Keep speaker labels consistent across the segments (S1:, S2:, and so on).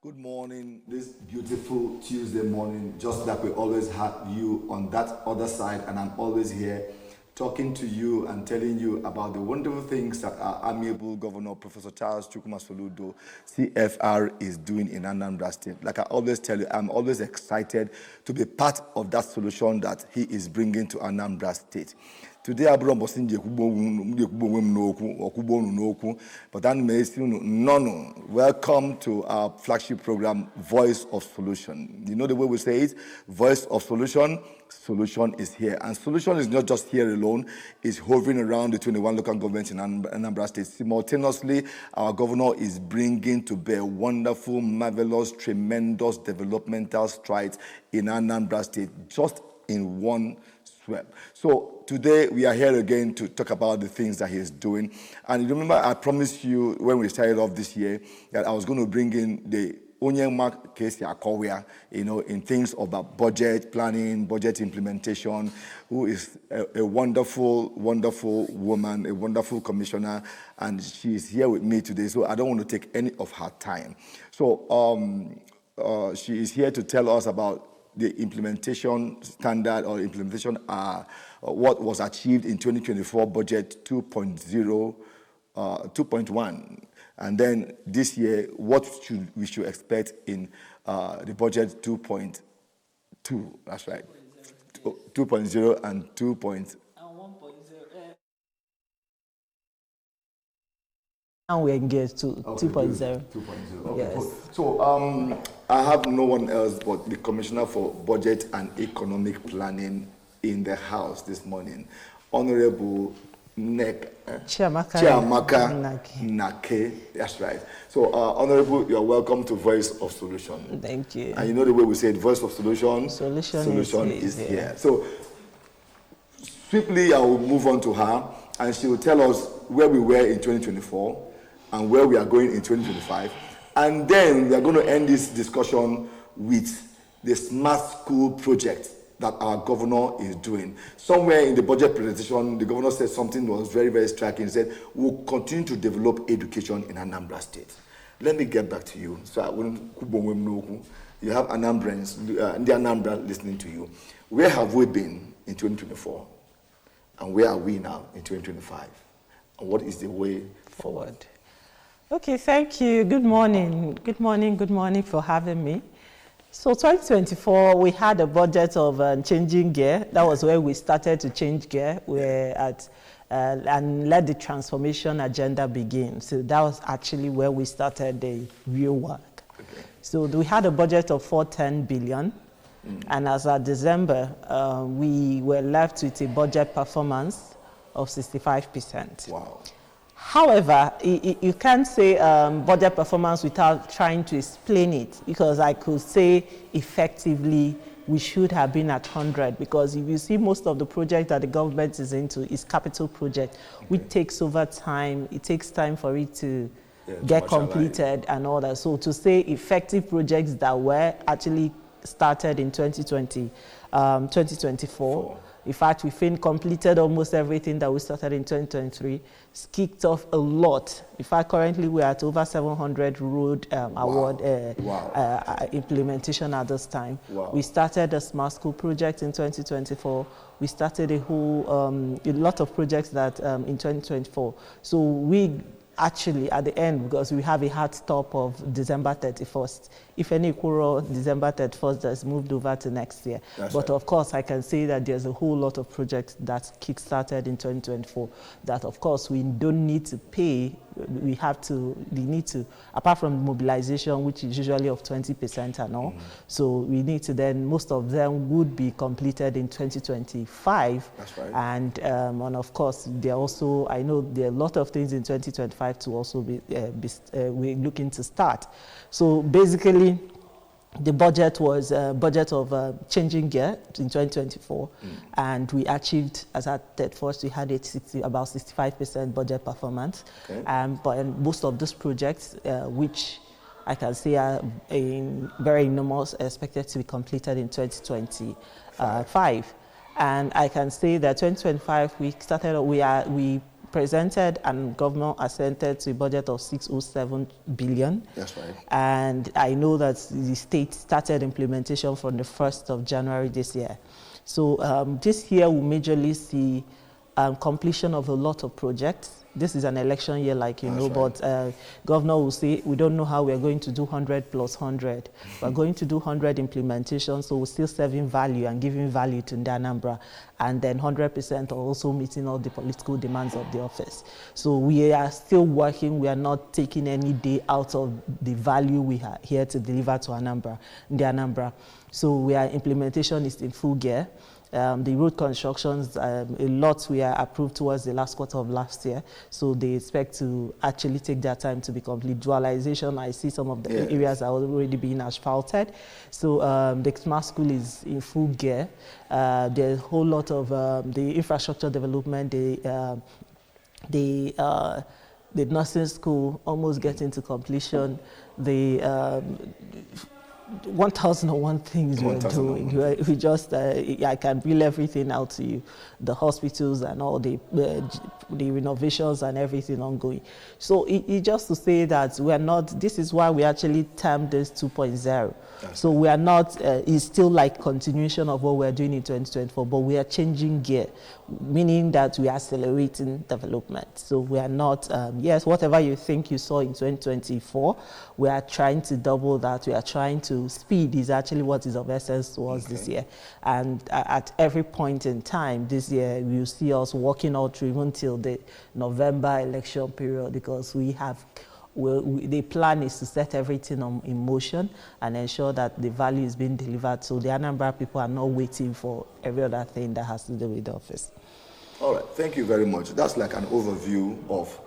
S1: Good morning, this beautiful Tuesday morning, just like we always have you on that other side, and I'm always here talking to you and telling you about the wonderful things that our amiable Governor, Professor Charles Chukwuma Soludo, CFR, is doing in Anambra State. Like I always tell you, I'm always excited to be part of that solution that he is bringing to Anambra State. Today, I brought but welcome to our flagship program, Voice of Solution. You know the way we say it? Voice of Solution. Solution is here. And solution is not just here alone, it's hovering around the 21 local governments in Anambra State. Simultaneously, our governor is bringing to bear wonderful, marvelous, tremendous developmental strides in Anambra State, just in one sweep. So today we are here again to talk about the things that he is doing. And remember, I promised you when we started off this year that I was going to bring in the Onyenma case Akowia, in things about budget planning, budget implementation, who is a wonderful, wonderful woman, a wonderful commissioner, and she is here with me today, so I don't want to take any of her time. So she is here to tell us about the implementation standard or implementation, what was achieved in 2024 budget 2.1. And then this year, what we should expect in the budget 2.2. That's right. 2.0 and 2.0.
S2: And we engaged to 2.0.
S1: 2.0. Okay.
S2: Yes.
S1: So I have no one else but the Commissioner for Budget and Economic Planning in the House this morning, Honorable Chiamaka Nake. That's right. So, Honorable, you are welcome to Voice of Solution.
S2: Thank you.
S1: And you know the way we say it, Voice of Solution.
S2: Solution
S1: is here. So, swiftly, I will move on to her, and she will tell us where we were in 2024 and where we are going in 2025. And then we are going to end this discussion with the Smart School project that our governor is doing. Somewhere in the budget presentation, the governor said something that was very, very striking. He said, we'll continue to develop education in Anambra State. Let me get back to you. So I wouldn't, you have Anambrans, the Anambra listening to you. Where have we been in 2024? And where are we now in 2025? And what is the way forward?
S2: Okay, thank you. Good morning. Good morning for having me. So 2024, we had a budget of changing gear. That was where we started to change gear. We're at and let the transformation agenda begin. So that was actually where we started the real work. Okay. So we had a budget of 410 billion. And as of December, we were left with a budget performance of 65%.
S1: Wow.
S2: However, you can't say budget performance without trying to explain it, because I could say effectively we should have been at 100, because if you see most of the projects that the government is into is capital project, which takes over time. It takes time for it to get completed and all that. So to say effective projects that were actually started in 2024, in fact, we completed almost everything that we started in 2023. It's kicked off a lot. In fact, currently we are at over 700 road award implementation at this time.
S1: Wow.
S2: We started a Smart School project in 2024. We started a lot of projects that in 2024. So we actually, at the end, because we have a hard stop of December 31st. If any quarrel, December 31st has moved over to next year. But right. Of course, I can say that there's a whole lot of projects that kick-started in 2024 that, of course, we don't need to pay. We need to, apart from mobilization, which is usually of 20% and all. So we need to then, most of them would be completed in 2025.
S1: That's right.
S2: And of course, there also, I know there are a lot of things in 2025 to also be we're looking to start. So basically, the budget was a budget of changing gear in 2024, and we achieved, as at that first, we had about 65% budget performance. Okay. But most of these projects, which I can say are very enormous, expected to be completed in 2025. And I can say that 2025, we presented and government assented to a budget of 607 billion.
S1: That's right.
S2: And I know that the state started implementation from the 1st of January this year. So this year we majorly see completion of a lot of projects. This is an election year, like you know, right. But governor will say, we don't know how we're going to do 100 plus 100. We're going to do 100 implementation, so we're still serving value and giving value to Anambra. And then 100% are also meeting all the political demands of the office. So we are still working. We are not taking any day out of the value we are here to deliver to Anambra. So implementation is in full gear. The road constructions, a lot we are approved towards the last quarter of last year, so they expect to actually take their time to be complete. Dualization, I see some of the areas are already being asphalted. So the smart school is in full gear. There's a whole lot of the infrastructure development, the nursing school almost getting to completion. The 1001 things we're doing. We just, I can reel everything out to you. The hospitals and all the renovations and everything ongoing. So it just to say that we are not, this is why we actually termed this 2.0. So we are not, it's still like continuation of what we're doing in 2024, but we are changing gear, meaning that we are accelerating development. So we are not, yes, whatever you think you saw in 2024, we are trying to double that. We are trying to speed is actually what is of essence to us this year. And at every point in time this year, you see us working all through even till the November election period, because we have, the plan is to set everything in motion and ensure that the value is being delivered. So the Anambra people are not waiting for every other thing that has to do with the office.
S1: All right, thank you very much. That's like an overview of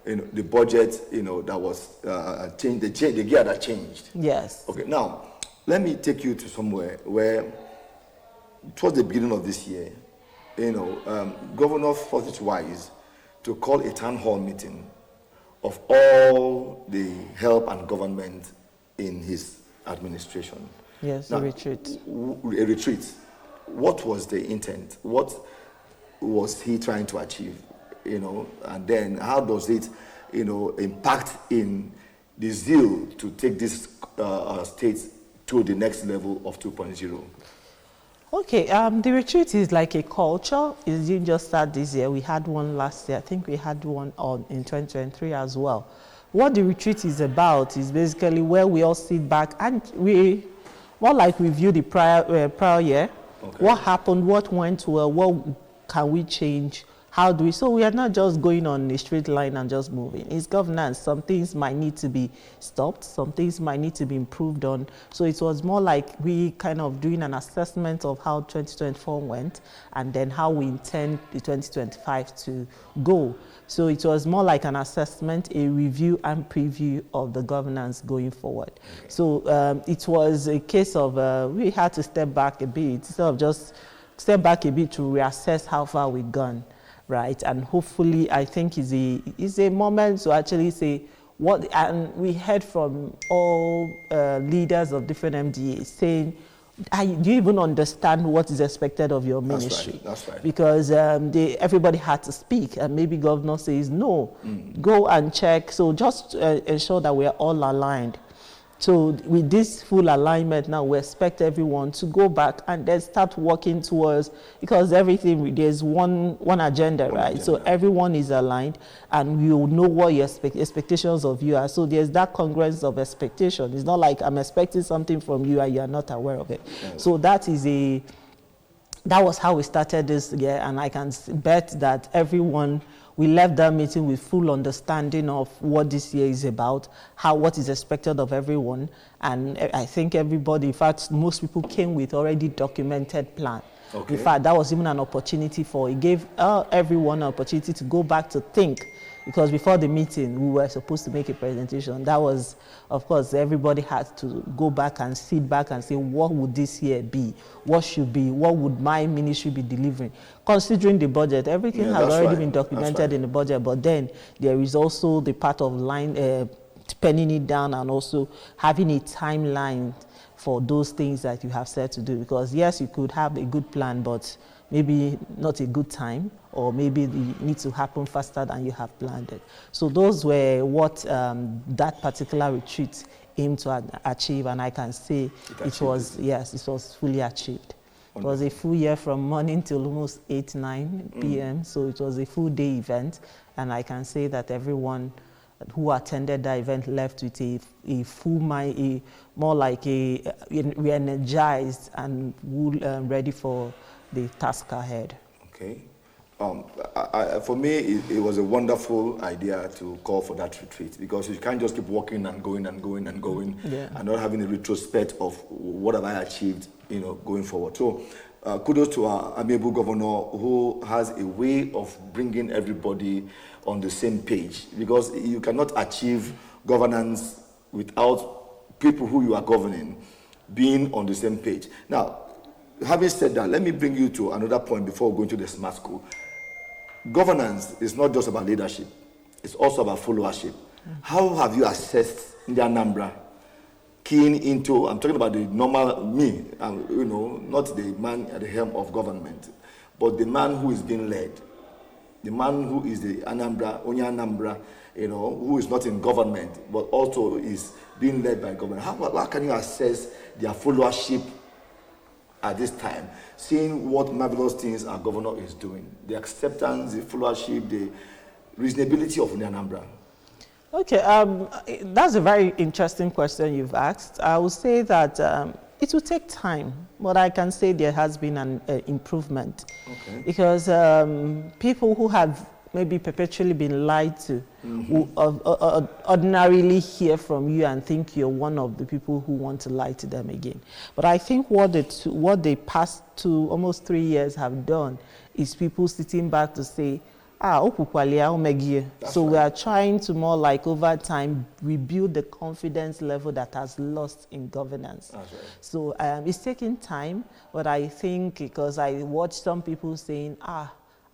S1: the budget, that was changed, the gear that changed.
S2: Yes.
S1: Okay, now, let me take you to somewhere where, towards the beginning of this year, Governor thought it wise to call a town hall meeting of all the help and government in his administration.
S2: Yes,
S1: now,
S2: a retreat.
S1: A retreat. What was the intent? What was he trying to achieve? And then how does it, impact in the zeal to take this state to the next level of 2.0?
S2: Okay, the retreat is like a culture. It didn't just start this year. We had one last year. I think we had one in 2023 as well. What the retreat is about is basically where we all sit back and we, more like review the prior year. Okay. What happened, what went well, what can we change? How do we, so we are not just going on a straight line and just moving. It's governance. Some things might need to be stopped. Some things might need to be improved on. So it was more like we kind of doing an assessment of how 2024 went and then how we intend the 2025 to go. So it was more like an assessment, a review and preview of the governance going forward. Okay. So it was a case of we had to step back a bit, instead of just step back a bit to reassess how far we've gone. Right, and hopefully, I think is a moment to actually say what. And we heard from all leaders of different MDAs saying, "Do you even understand what is expected of your ministry?"
S1: That's right.
S2: Because everybody had to speak, and maybe governor says no. Go and check. So just ensure that we are all aligned. So with this full alignment now, we expect everyone to go back and then start working towards, because everything, there's one agenda, right? So everyone is aligned and we will know what your expectations of you are. So there's that congruence of expectation. It's not like I'm expecting something from you and you're not aware of it. Yes. So that was how we started this year, and I can bet that everyone, we left that meeting with full understanding of what this year is about, what is expected of everyone. And I think everybody, in fact, most people came with already documented plan. Okay. In fact, that was even an opportunity it gave everyone an opportunity to go back to think. Because before the meeting, we were supposed to make a presentation. That was, of course, everybody had to go back and sit back and say, what would this year be? What should be? What would my ministry be delivering? Considering the budget, everything has already been documented in the budget, but then there is also the part of penning it down and also having a timeline for those things that you have said to do. Because yes, you could have a good plan, but maybe not a good time, or maybe it needs to happen faster than you have planned it. So those were what that particular retreat aimed to achieve, and I can say it was fully achieved. Wonderful. It was a full year from morning till almost 8, 9 p.m. So it was a full day event, and I can say that everyone who attended that event left with a full mind, more like re-energized and ready for the task ahead.
S1: Okay. For me, it was a wonderful idea to call for that retreat, because you can't just keep walking and going and going and going, and not having a retrospect of what have I achieved, going forward. So kudos to our amiable governor, who has a way of bringing everybody on the same page, because you cannot achieve governance without people who you are governing being on the same page. Now, having said that, let me bring you to another point before going to the smart school. Governance is not just about leadership, it's also about followership. How have you assessed in the Anambra, keying into, I'm talking about the normal me, not the man at the helm of government, but the man who is being led, the man who is the Anambra, only Anambra, who is not in government, but also is being led by government. How can you assess their followership at this time, seeing what marvelous things our governor is doing, the acceptance, the followership, the reasonability of Anambra?
S2: Okay, that's a very interesting question you've asked. I would say that it will take time, but I can say there has been an improvement. Okay. Because people who have maybe perpetually been lied to, who ordinarily hear from you and think you're one of the people who want to lie to them again. But I think what the past almost 3 years have done is people sitting back to say, so we are trying to more like over time rebuild the confidence level that has lost in governance. Right. So it's taking time, but I think because I watch some people saying,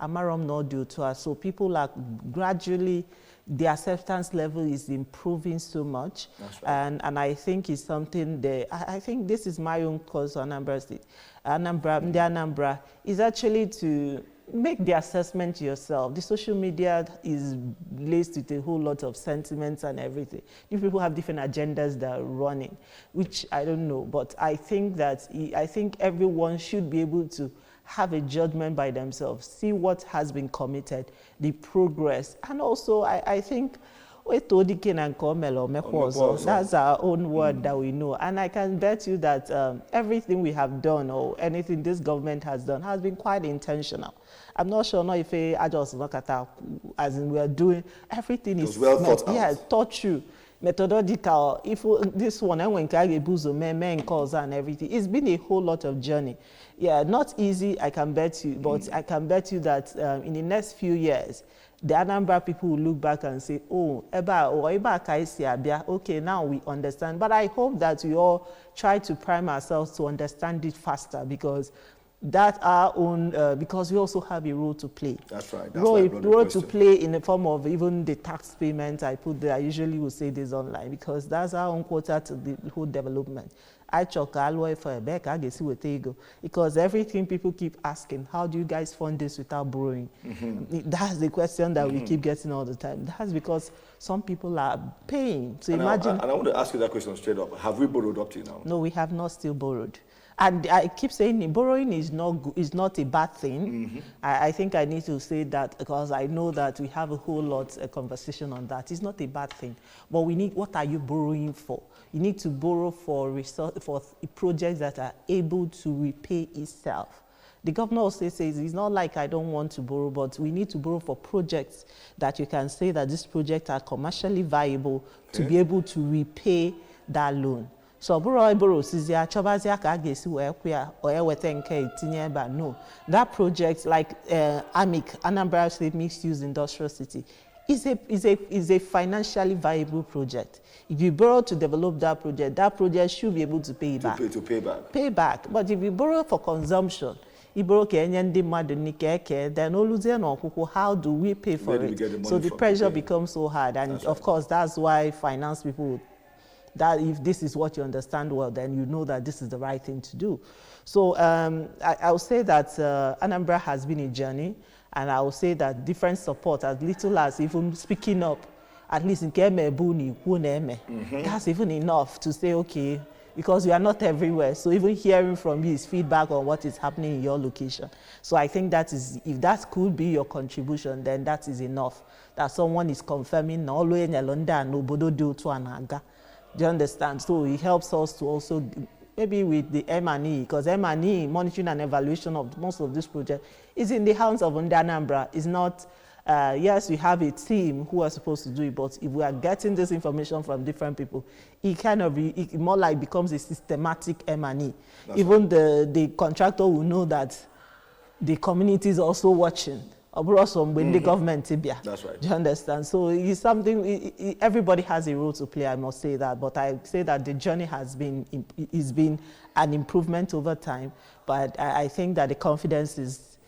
S2: Amarom no due to us. So people are gradually, the acceptance level is improving so much. That's right. And I think it's something that, I think this is my own cause on Anambra State. The Anambra is actually to make the assessment yourself. The social media is laced with a whole lot of sentiments and everything. If people have different agendas that are running, which I don't know, but I think everyone should be able to have a judgment by themselves, see what has been committed, the progress, and also I think that's our own word that we know. And I can bet you that everything we have done or anything this government has done has been quite intentional. I'm not sure if I just look at that, as in we are doing everything is
S1: well thought out.
S2: Yeah, thought through. Methodological, if this one, and when men calls and everything, it's been a whole lot of journey. Yeah, not easy, I can bet you, but I can bet you that in the next few years, the Anambra people will look back and say, okay, now we understand. But I hope that we all try to prime ourselves to understand it faster, because that's our own, because we also have a role to play. That's right. Role to play in the form of even the tax payment I put there. I usually will say this online, because that's our own quota to the whole development. Because everything people keep asking, how do you guys fund this without borrowing? That's the question that we keep getting all the time. That's because some people are paying. So imagine.
S1: And I want to ask you that question straight up. Have we borrowed up to now?
S2: No, we have not still borrowed. And I keep saying borrowing is not a bad thing. I think I need to say that, because I know that we have a whole lot of conversation on that. It's not a bad thing. But we need, what are you borrowing for? You need to borrow for projects that are able to repay itself. The governor also says it's not like I don't want to borrow, but we need to borrow for projects that you can say that these projects are commercially viable to be able to repay that loan. So borrow sizia chobazia ka gesi we kwa or ewete nke itinye ba. No, that project like AMIC, Anambra State Mixed Use Industrial City, is a financially viable project. If you borrow to develop that project should be able to pay back. Pay back. But if you borrow for consumption, you borrow then how do we pay for it? So the pressure becomes so hard, and of course that's why finance people That if this is what you understand well, then you know that this is the right thing to do. So I would say that Anambra has been a journey, and I would say that different support, as little as even speaking up, at least in that's even enough to say, okay, because you are not everywhere. So even hearing from you is feedback on what is happening in your location. So I think that is, if that could be your contribution, then that is enough. That someone is confirming, no, do to anaga. Do you understand? So it helps us to also, maybe with the M&E, because M&E, monitoring and evaluation of most of this project, is in the hands of Anambra. It's not, yes, we have a team who are supposed to do it, but if we are getting this information from different people, it kind of, it more like becomes a systematic M&E. Even right. The contractor will know that the community is also watching. When the government
S1: That's right.
S2: Do you understand? So it's something, everybody has a role to play, I must say that. But I say that the journey has been an improvement over time. But I think that the confidence is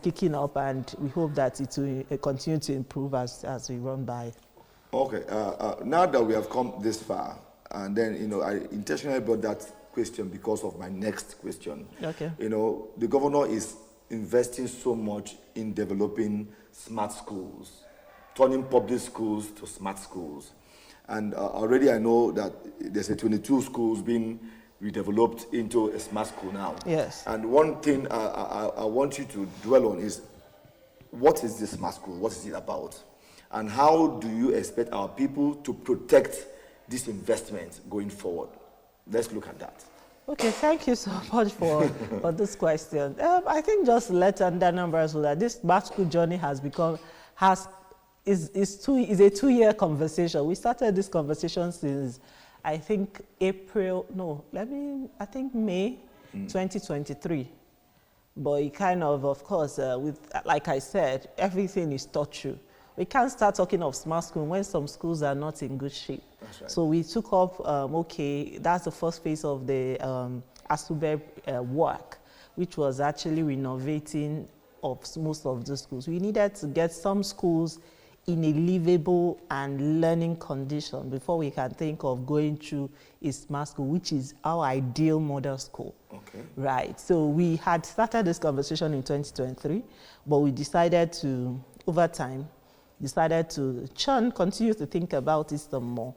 S2: kicking up, and we hope that it will continue to improve as we run by.
S1: Okay. Now that we have come this far, and then, I intentionally brought that question because of my next question.
S2: Okay.
S1: The governor is investing so much in developing smart schools, turning public schools to smart schools. And already I know that there's a 22 schools being redeveloped into a smart school now.
S2: Yes.
S1: And one thing I want you to dwell on is, what is this smart school? What is it about? And how do you expect our people to protect this investment going forward? Let's look at that.
S2: Okay, thank you so much for this question. I think just let Anambra know that this smart school journey is a 2-year conversation. We started this conversation since, I think, May 2023. But it kind of course, like I said, everything is taught through. We can't start talking of smart school when some schools are not in good shape. That's right. So we took up, that's the first phase of the Asube work, which was actually renovating of most of the schools. We needed to get some schools in a livable and learning condition before we can think of going through a smart school, which is our ideal model school. Okay. Right. So we had started this conversation in 2023, but we decided to, over time, continue to think about it some more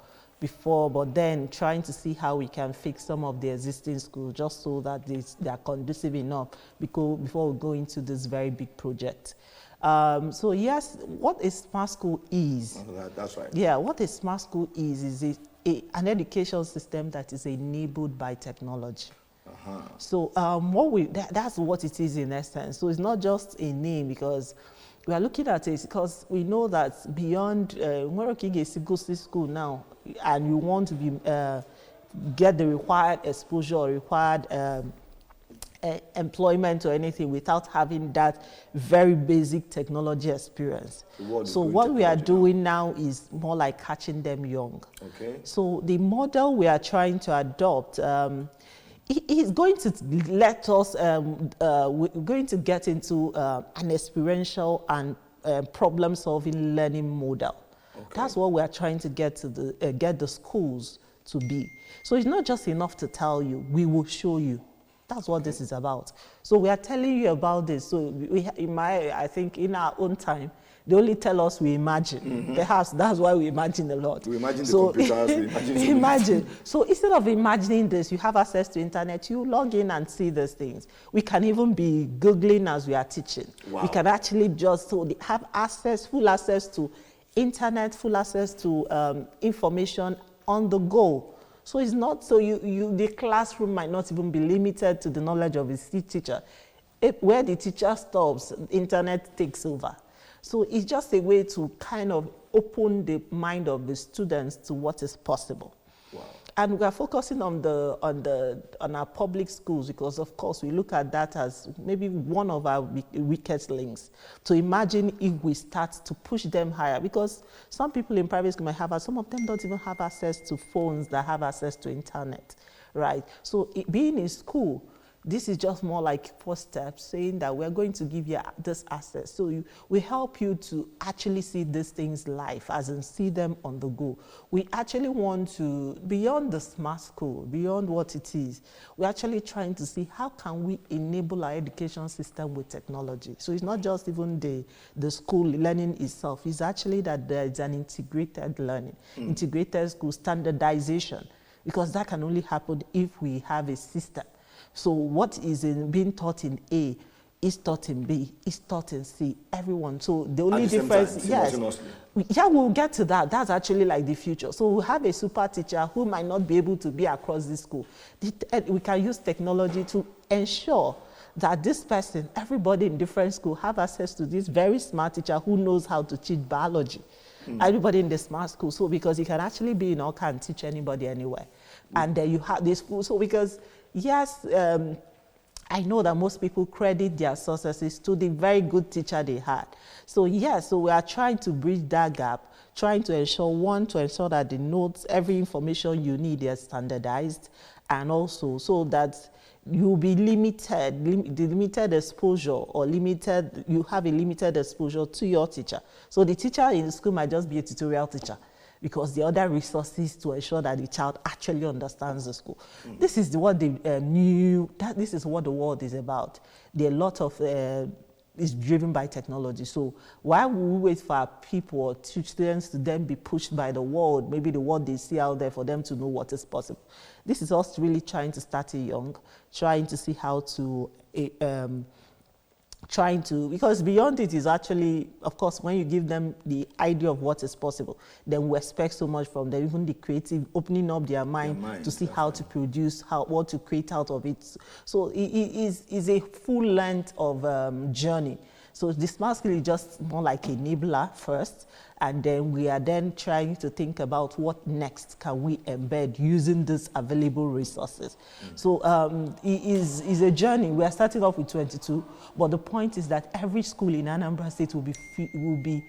S2: but then trying to see how we can fix some of the existing schools just so that they are conducive enough before we go into this very big project. So yes, what a smart school is.
S1: That's right.
S2: Yeah, what a smart school is an education system that is enabled by technology. Uh-huh. So that's what it is in essence. So it's not just a name, because we are looking at it because we know that beyond Moroki school now, and you want to get the required exposure or required employment or anything without having that very basic technology experience. So what we are doing now is more like catching them young. Okay. So the model we are trying to adopt, is going to let us, we're going to get into an experiential and problem-solving learning model. Okay. That's what we are trying to get the schools to be. So it's not just enough to tell you, we will show you. That's what this is about. So we are telling you about this. So I think in our own time, they only tell us we imagine. Mm-hmm. Perhaps that's why we imagine a lot.
S1: We imagine the computers, we
S2: imagine. So instead of imagining this, you have access to internet, you log in and see these things. We can even be Googling as we are teaching. Wow. We can actually just have full access to internet, full access to information on the go. So it's not, the classroom might not even be limited to the knowledge of his teacher. Where the teacher stops, the internet takes over. So it's just a way to kind of open the mind of the students to what is possible. Wow. And we are focusing on our public schools because, of course, we look at that as maybe one of our weakest links. To imagine if we start to push them higher, because some people in private school might have, some of them don't even have access to phones that have access to internet, right? So being in school, This is just more like first steps, saying that we're going to give you this access. So we help you to actually see these things live, as in see them on the go. We actually want to, beyond the smart school, beyond what it is, we're actually trying to see how can we enable our education system with technology. So it's not just even the school learning itself, it's actually that there is an integrated learning, integrated school standardization, because that can only happen if we have a system. So what is being taught in A is taught in B, is taught in C, everyone. So the only difference, yes, yeah, we'll get to that. That's actually like the future. So we'll have a super teacher who might not be able to be across the school. We can use technology to ensure that this person, everybody in different school, have access to this very smart teacher who knows how to teach biology. Everybody in the smart school. So because he can actually be in all and teach anybody anywhere. And then you have this school. So because, yes, I know that most people credit their successes to the very good teacher they had. So yes, so we are trying to bridge that gap, trying to ensure, to ensure that the notes, every information you need is standardized, and also so that you'll be limited exposure, or you have a limited exposure to your teacher. So the teacher in the school might just be a tutorial teacher, because the other resources to ensure that the child actually understands the school. This is what this is what the world is about. There are a lot of is driven by technology. So while we wait for our people or students to then be pushed by the world, maybe the world they see out there, for them to know what is possible. This is us really trying to start it young, trying to see how to because beyond it is actually, of course, when you give them the idea of what is possible, then we expect so much from them, even the creative, opening up their mind to see how to produce, what to create out of it. So it is a full length of journey. So the smart skill is just more like enabler first, and then we are then trying to think about what next can we embed using these available resources. So it is a journey. We are starting off with 22, but the point is that every school in Anambra State will be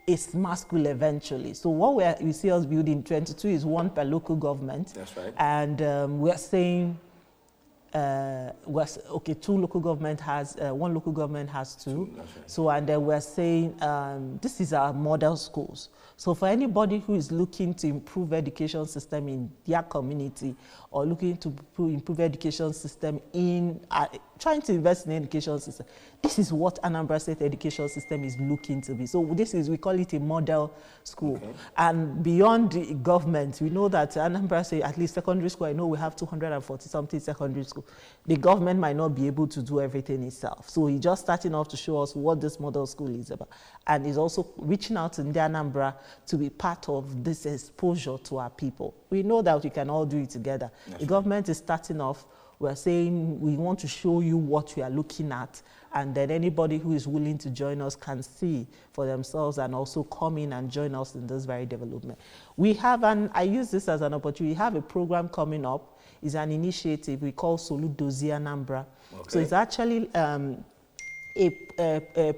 S2: a smart school eventually. So what we see us building 22 is one per local government.
S1: That's right.
S2: And we are saying, two local government has, one local government has two.
S1: That's right.
S2: So, and then we're saying this is our model schools. So for anybody who is looking to improve education system in their community, or looking to improve education system in, trying to invest in education system, this is what Anambra State education system is looking to be. So we call it a model school. Okay. And beyond the government, we know that Anambra State, at least secondary school, I know we have 240 something secondary school. The government might not be able to do everything itself. So he's just starting off to show us what this model school is about. And he's also reaching out in the Anambra to be part of this exposure to our people. We know that we can all do it together. That's the government is starting off. We're saying we want to show you what we are looking at, and then anybody who is willing to join us can see for themselves and also come in and join us in this very development. We have I use this as an opportunity. We have a program coming up. It's an initiative we call Soludozie Anambra. Okay. So it's actually a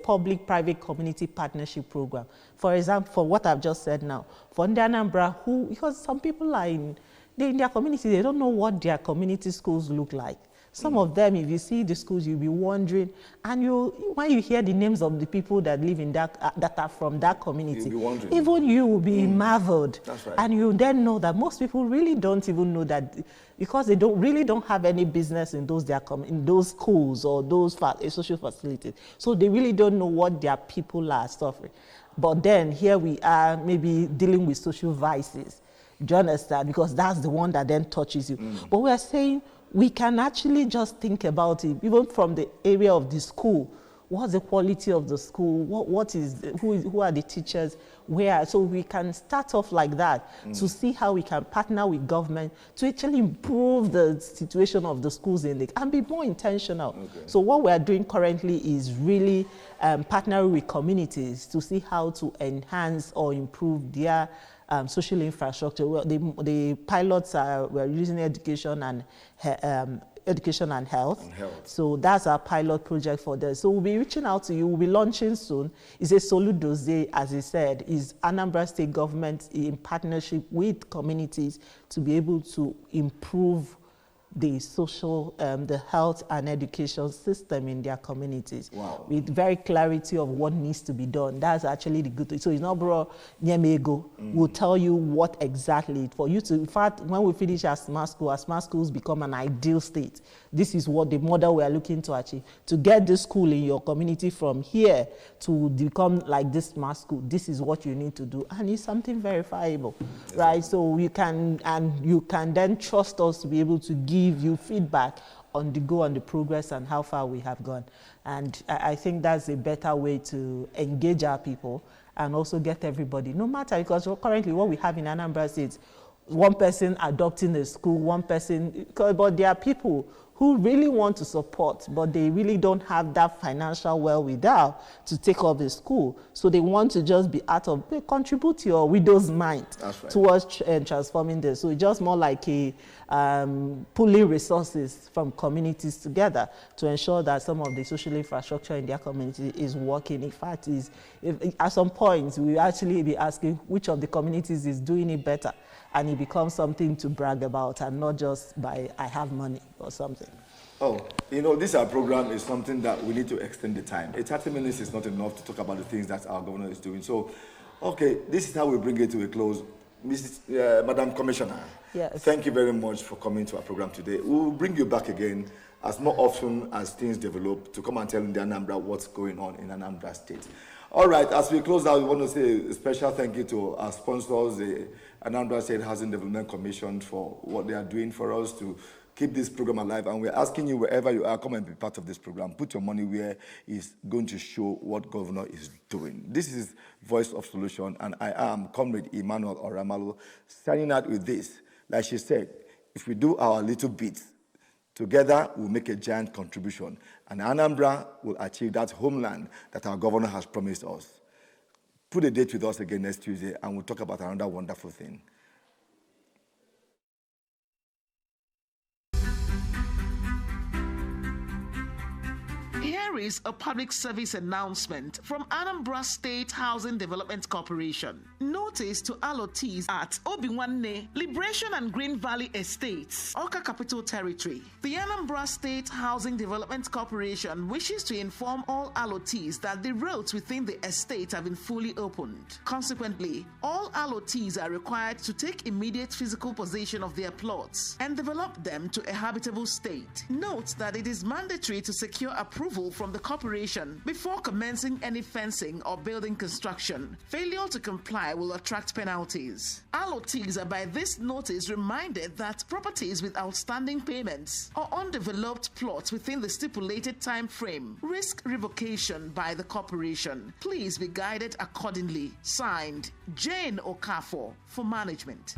S2: public-private community partnership program. For example, for what I've just said now, for the Anambra, because some people are in their community, they don't know what their community schools look like. Some of them, if you see the schools, you'll be wondering, and when you hear the names of the people that live in that are from that community, even you will be marveled. That's right. And you then know that most people really don't even know that, because they really don't have any business in those schools or those social facilities. So they really don't know what their people are suffering. But then here we are, maybe dealing with social vices. Do you understand? Because that's the one that then touches you. But we are saying we can actually just think about it, even from the area of the school. What's the quality of the school? Who are the teachers? Where? So we can start off like that to see how we can partner with government to actually improve the situation of the schools and be more intentional. Okay. So what we are doing currently is really partnering with communities to see how to enhance or improve their social infrastructure. Well, the pilots we're using education and health. So that's our pilot project for this. So we'll be reaching out to you. We'll be launching soon. It's a Soludozie, as I said, is Anambra State government in partnership with communities to be able to improve the social, the health and education system in their communities.
S1: Wow.
S2: With very clarity of what needs to be done. That's actually the good thing. So it's not, bro, Nyemego will tell you what exactly for you to, in fact, when we finish our smart schools become an ideal state. This is what the model we are looking to achieve. To get this school in your community from here to become like this smart school, this is what you need to do. And it's something verifiable, right? So you can then trust us to be able to give you feedback on the go, on the progress and how far we have gone. And I think that's a better way to engage our people and also get everybody, no matter, because currently what we have in Anambra State, one person adopting a school, one person, but there are people who really want to support, but they really don't have that financial wherewithal to take up the school. So they want to just be contribute to your widow's mind towards transforming this. So it's just more like a pulling resources from communities together to ensure that some of the social infrastructure in their community is working. In fact, at some point, we will actually be asking which of the communities is doing it better. And it becomes something to brag about and not just by, I have money or something.
S1: Oh, this our program is something that we need to extend the time. 30 minutes is not enough to talk about the things that our governor is doing. So, okay, this is how we bring it to a close. Madam Commissioner,
S2: yes.
S1: Thank you very much for coming to our program today. We'll bring you back again as more often as things develop to come and tell the Anambra what's going on in Anambra State. All right, as we close out, we want to say a special thank you to our sponsors, the Anambra State Housing Development Commission, for what they are doing for us to keep this program alive. And we're asking you, wherever you are, come and be part of this program. Put your money where it's going to show what governor is doing. This is Voice of Solution, and I am Comrade Emmanuel Oramalo, signing out with this. Like she said, if we do our little bit, together we'll make a giant contribution, and Anambra will achieve that homeland that our governor has promised us. Put a date with us again next Tuesday, and we'll talk about another wonderful thing.
S3: Here is a public service announcement from Anambra State Housing Development Corporation. Notice to allottees at Obiwanne, Liberation and Green Valley Estates, Oka Capital Territory. The Anambra State Housing Development Corporation wishes to inform all allottees that the roads within the estate have been fully opened. Consequently, all allottees are required to take immediate physical possession of their plots and develop them to a habitable state. Note that it is mandatory to secure approval from the corporation before commencing any fencing or building construction. Failure to comply will attract penalties. Allottees are by this notice reminded that properties with outstanding payments or undeveloped plots within the stipulated time frame risk revocation by the corporation. Please be guided accordingly. Signed, Jane Okafor for management.